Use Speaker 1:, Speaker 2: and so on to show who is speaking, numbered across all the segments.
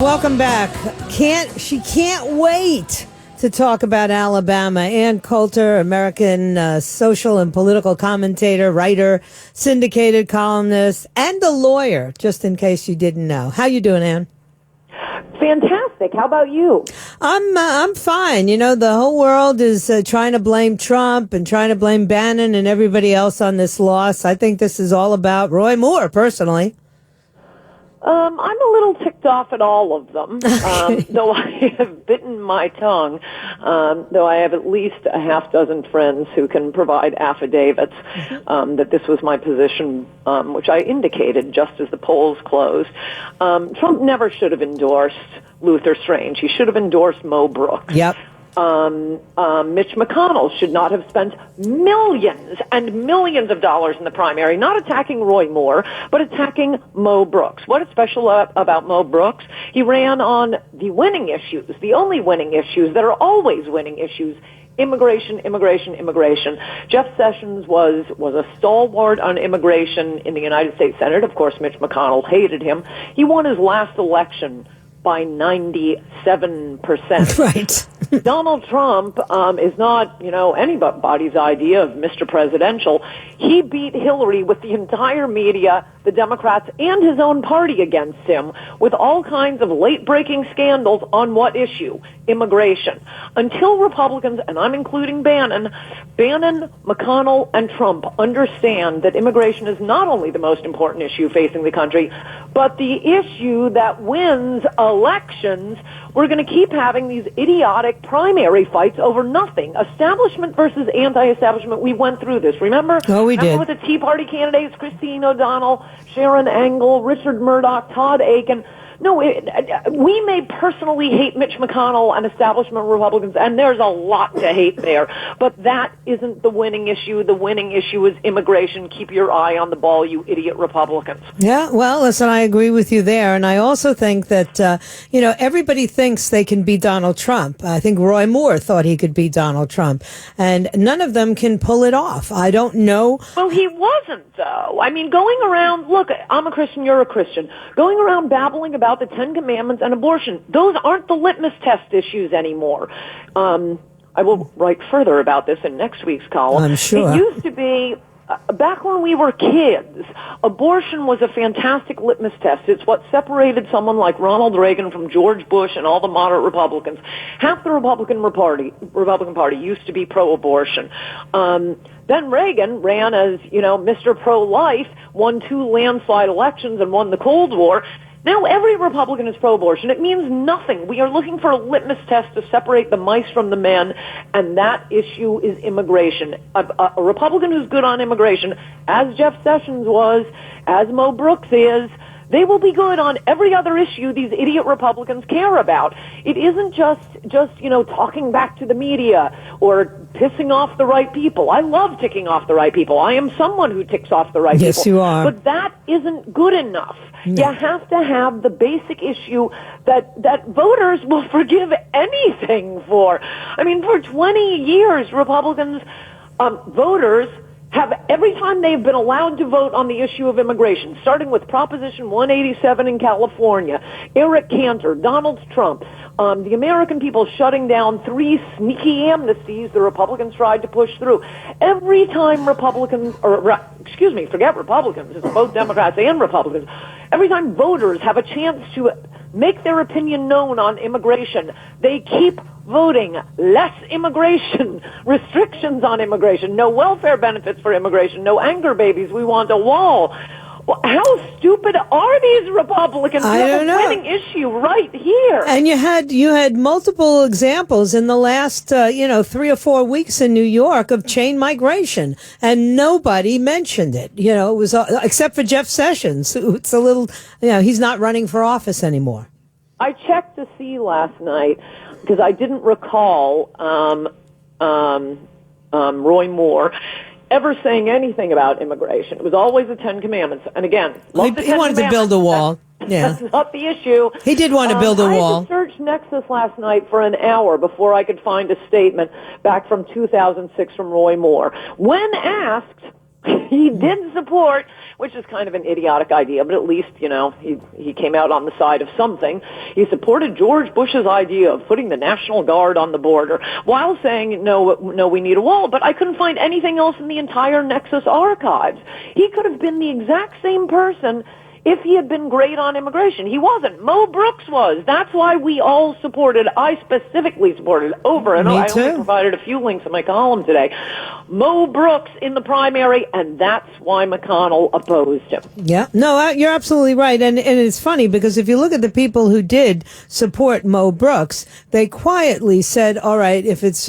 Speaker 1: Welcome back. She can't wait to talk about Alabama. Ann Coulter, American social and political commentator, writer, syndicated columnist, and a lawyer, just in case you didn't know. How you doing, Ann?
Speaker 2: Fantastic. How about you?
Speaker 1: I'm fine. You know, the whole world is trying to blame Trump and trying to blame Bannon and everybody else on this loss. I think this is all about Roy Moore, personally.
Speaker 2: I'm a little ticked off at all of them, though I have bitten my tongue, though I have at least a half dozen friends who can provide affidavits that this was my position, which I indicated just as the polls closed. Trump never should have endorsed Luther Strange. He should have endorsed Mo Brooks.
Speaker 1: Yep.
Speaker 2: Mitch McConnell should not have spent millions and millions of dollars in the primary, not attacking Roy Moore, but attacking Mo Brooks. What is special about Mo Brooks? He ran on the winning issues, the only winning issues that are always winning issues. Immigration, immigration, immigration. Jeff Sessions was a stalwart on immigration in the United States Senate. Of course, Mitch McConnell hated him. He won his last election by 97%.
Speaker 1: Right.
Speaker 2: Donald Trump is not, anybody's idea of Mr. Presidential. He beat Hillary with the entire media, the Democrats, and his own party against him with all kinds of late-breaking scandals on what issue? Immigration. Until Republicans, and I'm including Bannon, McConnell, and Trump understand that immigration is not only the most important issue facing the country, but the issue that wins elections, we're going to keep having these idiotic primary fights over nothing. Establishment versus anti-establishment. We went through this. Remember?
Speaker 1: Oh, we did.
Speaker 2: With the Tea Party candidates, Christine O'Donnell, Sharon Angle, Richard Murdoch, Todd Aiken. No, we may personally hate Mitch McConnell and establishment Republicans, and there's a lot to hate there. But that isn't the winning issue. The winning issue is immigration. Keep your eye on the ball, you idiot Republicans.
Speaker 1: Yeah, well, listen, I agree with you there. And I also think that, everybody thinks they can beat Donald Trump. I think Roy Moore thought he could beat Donald Trump. And none of them can pull it off. I don't know.
Speaker 2: Well, he wasn't, though. I mean, going around, look, I'm a Christian, you're a Christian. Going around babbling about the Ten Commandments and abortion, those aren't the litmus test issues anymore. I will write further about this in next week's column.
Speaker 1: I'm sure.
Speaker 2: It used to be, back when we were kids, abortion was a fantastic litmus test. It's what separated someone like Ronald Reagan from George Bush and all the moderate Republicans. Half the Republican Party used to be pro-abortion. Then Reagan ran as, Mr. Pro-Life, won 2 landslide elections and won the Cold War. Now every Republican is pro-abortion. It means nothing. We are looking for a litmus test to separate the mice from the men, and that issue is immigration. A Republican who's good on immigration, as Jeff Sessions was, as Mo Brooks is, they will be good on every other issue these idiot Republicans care about. It isn't just talking back to the media or pissing off the right people. I love ticking off the right people. I am someone who ticks off the right people.
Speaker 1: Yes, you are.
Speaker 2: But that isn't good enough. No. You have to have the basic issue that voters will forgive anything for. I mean, for 20 years, Republicans, voters have, every time they've been allowed to vote on the issue of immigration, starting with Proposition 187 in California, Eric Cantor, Donald Trump, the American people shutting down 3 sneaky amnesties the Republicans tried to push through. Every time forget Republicans, it's both Democrats and Republicans. Every time voters have a chance to make their opinion known on immigration, they keep voting less immigration, restrictions on immigration, no welfare benefits for immigration, no anchor babies, we want a wall. Well, how stupid are these Republicans?
Speaker 1: I don't know.
Speaker 2: Winning issue right here.
Speaker 1: And you had multiple examples in the last 3 or 4 weeks in New York of chain migration, and nobody mentioned it. It was except for Jeff Sessions. It's a little, he's not running for office anymore.
Speaker 2: I checked to see last night because I didn't recall Roy Moore ever saying anything about immigration. It was always the Ten Commandments. And again,
Speaker 1: he wanted to build a wall.
Speaker 2: That's not the issue.
Speaker 1: He did want to build a wall.
Speaker 2: I had to search Nexus last night for an hour before I could find a statement back from 2006 from Roy Moore. When asked He did support, which is kind of an idiotic idea, but at least, he came out on the side of something. He supported George Bush's idea of putting the National Guard on the border while saying, no, we need a wall. But I couldn't find anything else in the entire Nexus archives. He could have been the exact same person if he had been great on immigration. He wasn't. Mo Brooks was. That's why we all supported, I specifically supported over and over. I only provided a few links in my column today. Mo Brooks in the primary, and that's why McConnell opposed him.
Speaker 1: Yeah. No, you're absolutely right. And it's funny because if you look at the people who did support Mo Brooks, they quietly said, all right, if it's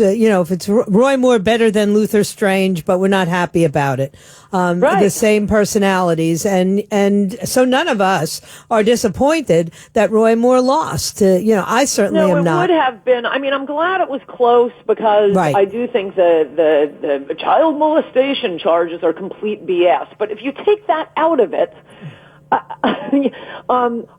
Speaker 1: Roy Moore better than Luther Strange, but we're not happy about it.
Speaker 2: Right.
Speaker 1: The same personalities. And so none of us are disappointed that Roy Moore lost. I certainly am not.
Speaker 2: No, it would have been. I mean, I'm glad it was close because I do think the child molestation charges are complete BS. But if you take that out of it,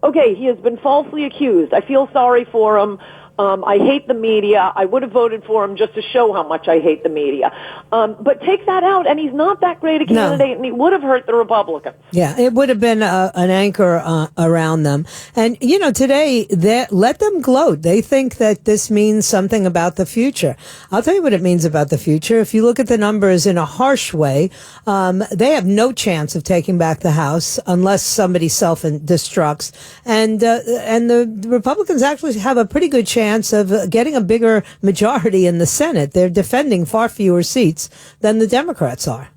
Speaker 2: okay, he has been falsely accused. I feel sorry for him. I hate the media. I would have voted for him just to show how much I hate the media. But take that out, and he's not that great a candidate, and he would have hurt the Republicans.
Speaker 1: Yeah, it would have been an anchor around them. And, today, let them gloat. They think that this means something about the future. I'll tell you what it means about the future. If you look at the numbers in a harsh way, they have no chance of taking back the House unless somebody self-destructs. And the Republicans actually have a pretty good chance of getting a bigger majority in the Senate. They're defending far fewer seats than the Democrats are.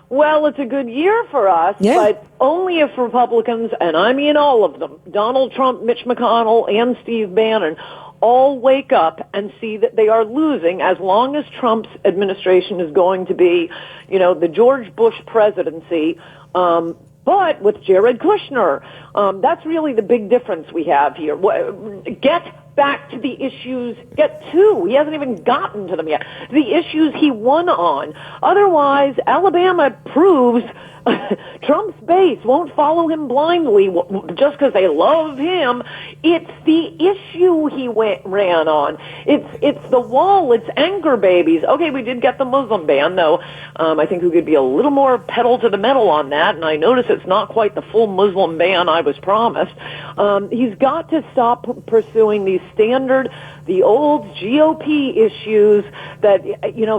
Speaker 2: Well, it's a good year for us, but only if Republicans, and I mean all of them, Donald Trump, Mitch McConnell, and Steve Bannon, all wake up and see that they are losing as long as Trump's administration is going to be, the George Bush presidency, but with Jared Kushner. That's really the big difference we have here. Get back to the issues, he hasn't even gotten to them yet, the issues he won on. Otherwise, Alabama proves Trump's base won't follow him blindly just because they love him. It's the issue he ran on. It's the wall. It's anchor babies. Okay, we did get the Muslim ban, though. I think we could be a little more pedal to the metal on that, and I notice it's not quite the full Muslim ban I was promised. He's got to stop pursuing these the old GOP issues that,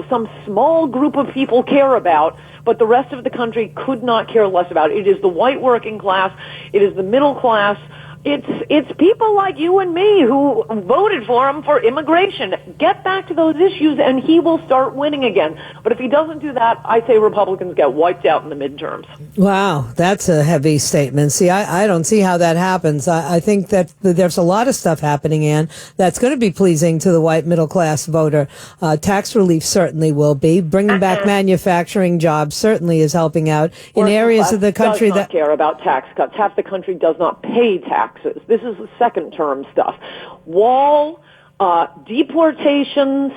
Speaker 2: some small group of people care about, but the rest of the country could not care less about. It is the white working class. It is the middle class. It's people like you and me who voted for him for immigration. Get back to those issues, and he will start winning again. But if he doesn't do that, I say Republicans get wiped out in the midterms.
Speaker 1: Wow, that's a heavy statement. See, I don't see how that happens. I think that there's a lot of stuff happening, Ann, that's going to be pleasing to the white middle class voter. Tax relief certainly will be. Bringing back manufacturing jobs certainly is helping out in areas of the country that
Speaker 2: care about tax cuts. Half the country does not pay taxes. This is the second term stuff. Wall, deportations,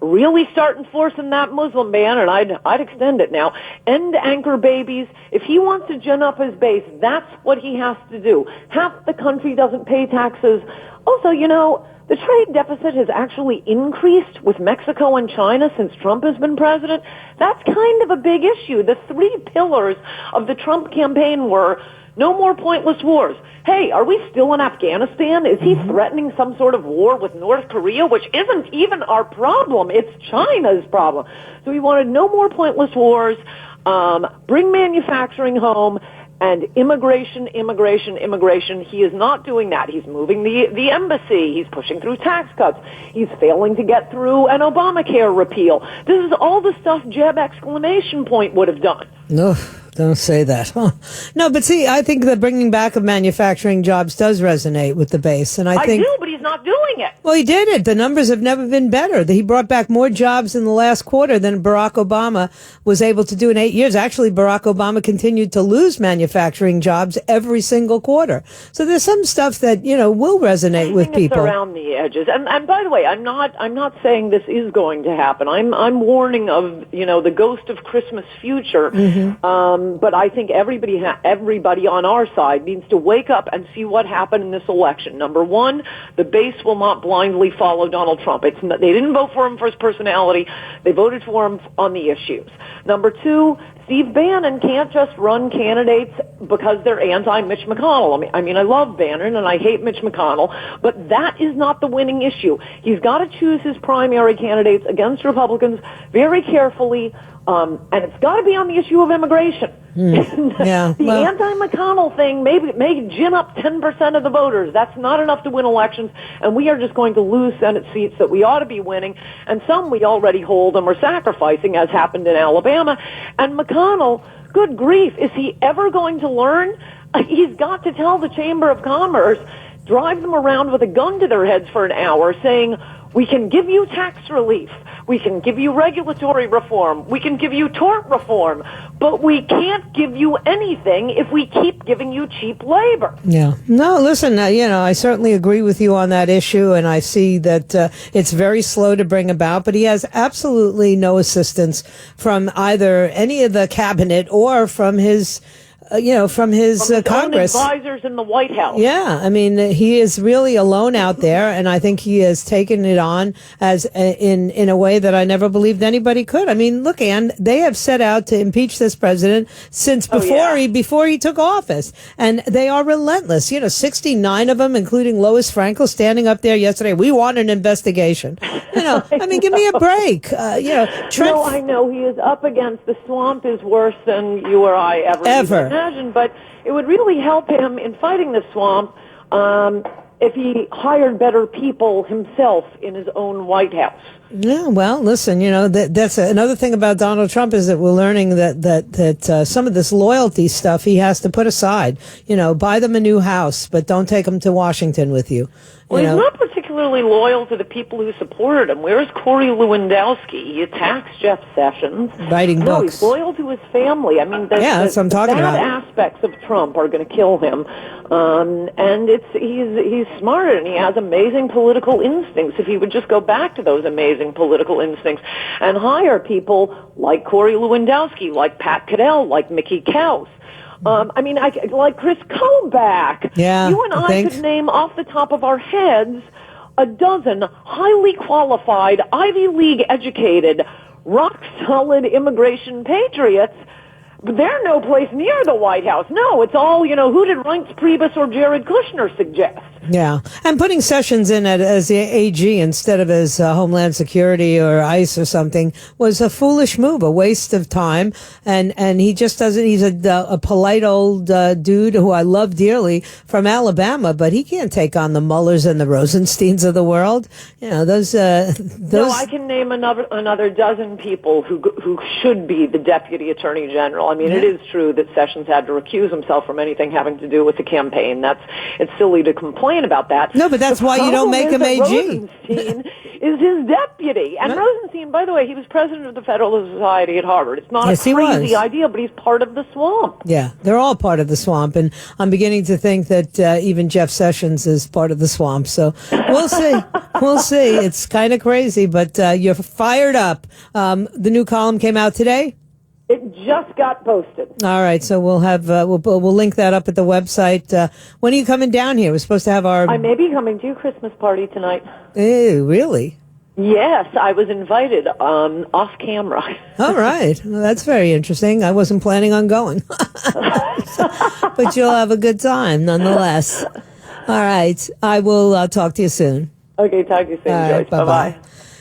Speaker 2: really start enforcing that Muslim ban, and I'd extend it now. End anchor babies. If he wants to gin up his base, that's what he has to do. Half the country doesn't pay taxes. Also, the trade deficit has actually increased with Mexico and China since Trump has been president. That's kind of a big issue. The three pillars of the Trump campaign were no more pointless wars. Hey, are we still in Afghanistan? Is he threatening some sort of war with North Korea, which isn't even our problem? It's China's problem. So he wanted no more pointless wars, bring manufacturing home, and immigration. He is not doing that. He's moving the embassy. He's pushing through tax cuts. He's failing to get through an Obamacare repeal. This is all the stuff Jeb exclamation point would have done.
Speaker 1: No. Don't say that. Huh. No, but see, I think the bringing back of manufacturing jobs does resonate with the base. And I think,
Speaker 2: do, but he's not doing it.
Speaker 1: Well, he did it. The numbers have never been better. He brought back more jobs in the last quarter than Barack Obama was able to do in 8 years. Actually, Barack Obama continued to lose manufacturing jobs every single quarter. So there's some stuff that, will resonate with people.
Speaker 2: It's around the edges. And by the way, I'm not saying this is going to happen. I'm warning of, the ghost of Christmas future. But I think everybody on our side needs to wake up and see what happened in this election. Number one, the base will not blindly follow Donald Trump. They didn't vote for him for his personality. They voted for him on the issues. Number two, Steve Bannon can't just run candidates because they're anti-Mitch McConnell. I mean, I love Bannon and I hate Mitch McConnell, but that is not the winning issue. He's got to choose his primary candidates against Republicans very carefully, and it's got to be on the issue of immigration.
Speaker 1: Yeah,
Speaker 2: The anti-McConnell thing may gin up 10% of the voters. That's not enough to win elections, and we are just going to lose Senate seats that we ought to be winning, and some we already hold and we're sacrificing, as happened in Alabama. And McConnell, good grief, is he ever going to learn? He's got to tell the Chamber of Commerce, drive them around with a gun to their heads for an hour, saying, we can give you tax relief, we can give you regulatory reform, we can give you tort reform, but we can't give you anything if we keep giving you cheap labor.
Speaker 1: Yeah. No, listen, I certainly agree with you on that issue, and I see that it's very slow to bring about, but he has absolutely no assistance from either any of the cabinet or from his from his Congress.
Speaker 2: Own advisors in the White House.
Speaker 1: Yeah, I mean, he is really alone out there, and I think he has taken it on as in a way that I never believed anybody could. I mean, look, Ann, they have set out to impeach this president since before he took office, and they are relentless. 69 of them, including Lois Frankel, standing up there yesterday. We want an investigation. I mean, give me a break. Trent.
Speaker 2: No, I know he is up against the swamp is worse than you or I ever. Imagine, but it would really help him in fighting the swamp if he hired better people himself in his own White House.
Speaker 1: Yeah, well, listen, that's another thing about Donald Trump is that we're learning that some of this loyalty stuff he has to put aside. Buy them a new house, but don't take them to Washington with you.
Speaker 2: Well, he's not particularly loyal to the people who supported him. Where's Corey Lewandowski? He attacks Jeff Sessions.
Speaker 1: Writing books.
Speaker 2: He's loyal to his family. I mean,
Speaker 1: that's what I'm talking about.
Speaker 2: The bad aspects of Trump are going to kill him. And he's smart and he has amazing political instincts. If he would just go back to those amazing political instincts and hire people like Corey Lewandowski, like Pat Caddell, like Mickey Kaus. Like Chris Kobach.
Speaker 1: Yeah,
Speaker 2: you and I could name off the top of our heads a dozen highly qualified, Ivy League educated, rock solid immigration patriots. But they're no place near the White House. No, it's all, who did Reince Priebus or Jared Kushner suggest?
Speaker 1: Yeah, and putting Sessions in as the AG instead of as Homeland Security or ICE or something was a foolish move, a waste of time. And he just doesn't. He's a polite old dude who I love dearly from Alabama, but he can't take on the Muellers and the Rosensteins of the world. Those.
Speaker 2: No, I can name another dozen people who should be the Deputy Attorney General. I mean, It is true that Sessions had to recuse himself from anything having to do with the campaign. It's silly to complain about that.
Speaker 1: No, but that's why you don't make him AG.
Speaker 2: Rosenstein is his deputy. And Rosenstein, by the way, he was president of the Federalist Society at Harvard. It's not a crazy idea, but he's part of the swamp.
Speaker 1: Yeah, they're all part of the swamp. And I'm beginning to think that even Jeff Sessions is part of the swamp. So we'll see. We'll see. It's kind of crazy, but you're fired up. The new column came out today?
Speaker 2: It just got posted.
Speaker 1: All right, so we'll have we'll link that up at the website. When are you coming down here? We're supposed to have our.
Speaker 2: I may be coming to your Christmas party tonight.
Speaker 1: Ew, really?
Speaker 2: Yes, I was invited off camera.
Speaker 1: All right, well, that's very interesting. I wasn't planning on going, but you'll have a good time nonetheless. All right, I will talk to you soon.
Speaker 2: Okay, talk to you soon, Joyce. Bye-bye.